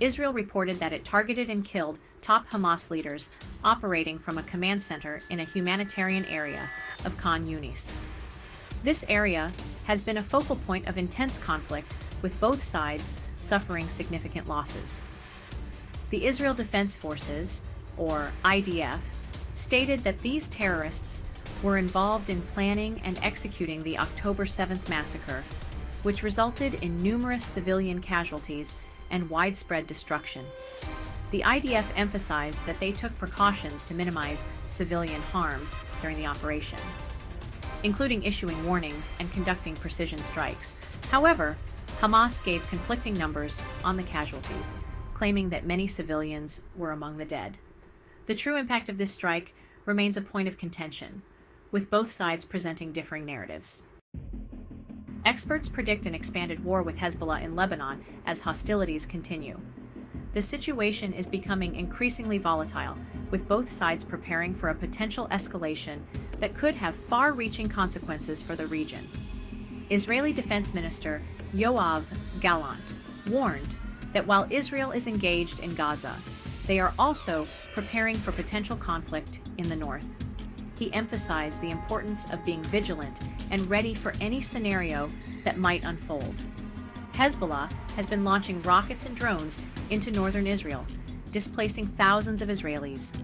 Israel reported that it targeted and killed top Hamas leaders operating from a command center in a humanitarian area of Khan Younis. This area has been a focal point of intense conflict, with both sides suffering significant losses. The Israel Defense Forces, or IDF, stated that these terrorists were involved in planning and executing the October 7th massacre, which resulted in numerous civilian casualties and widespread destruction. The IDF emphasized that they took precautions to minimize civilian harm during the operation, including issuing warnings and conducting precision strikes. However, Hamas gave conflicting numbers on the casualties, claiming that many civilians were among the dead. The true impact of this strike remains a point of contention, with both sides presenting differing narratives. Experts predict an expanded war with Hezbollah in Lebanon as hostilities continue. The situation is becoming increasingly volatile, with both sides preparing for a potential escalation that could have far-reaching consequences for the region. Israeli Defense Minister Yoav Gallant warned that while Israel is engaged in Gaza, they are also preparing for potential conflict in the north. He emphasized the importance of being vigilant and ready for any scenario that might unfold. Hezbollah has been launching rockets and drones into northern Israel, displacing thousands of Israelis.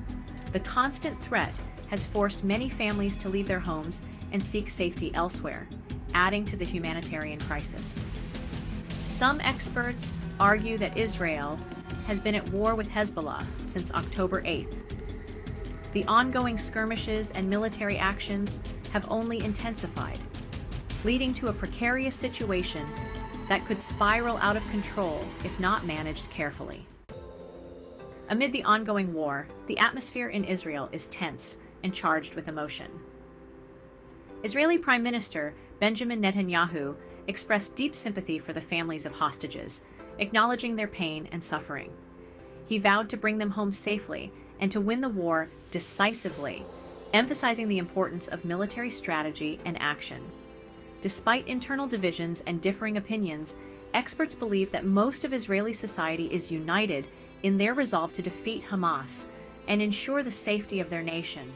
The constant threat has forced many families to leave their homes and seek safety elsewhere, adding to the humanitarian crisis. Some experts argue that Israel has been at war with Hezbollah since October 8th. The ongoing skirmishes and military actions have only intensified, leading to a precarious situation that could spiral out of control if not managed carefully. Amid the ongoing war, the atmosphere in Israel is tense and charged with emotion. Israeli Prime Minister Benjamin Netanyahu expressed deep sympathy for the families of hostages, acknowledging their pain and suffering. He vowed to bring them home safely and to win the war decisively, emphasizing the importance of military strategy and action. Despite internal divisions and differing opinions, experts believe that most of Israeli society is united in their resolve to defeat Hamas and ensure the safety of their nation.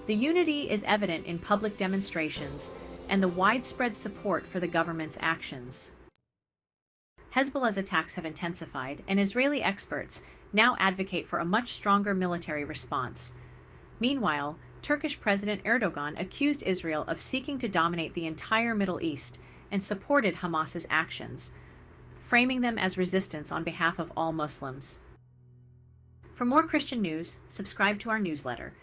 The unity is evident in public demonstrations and the widespread support for the government's actions. Hezbollah's attacks have intensified, and Israeli experts now advocate for a much stronger military response. Meanwhile, Turkish President Erdogan accused Israel of seeking to dominate the entire Middle East and supported Hamas's actions, framing them as resistance on behalf of all Muslims. For more Christian news, subscribe to our newsletter.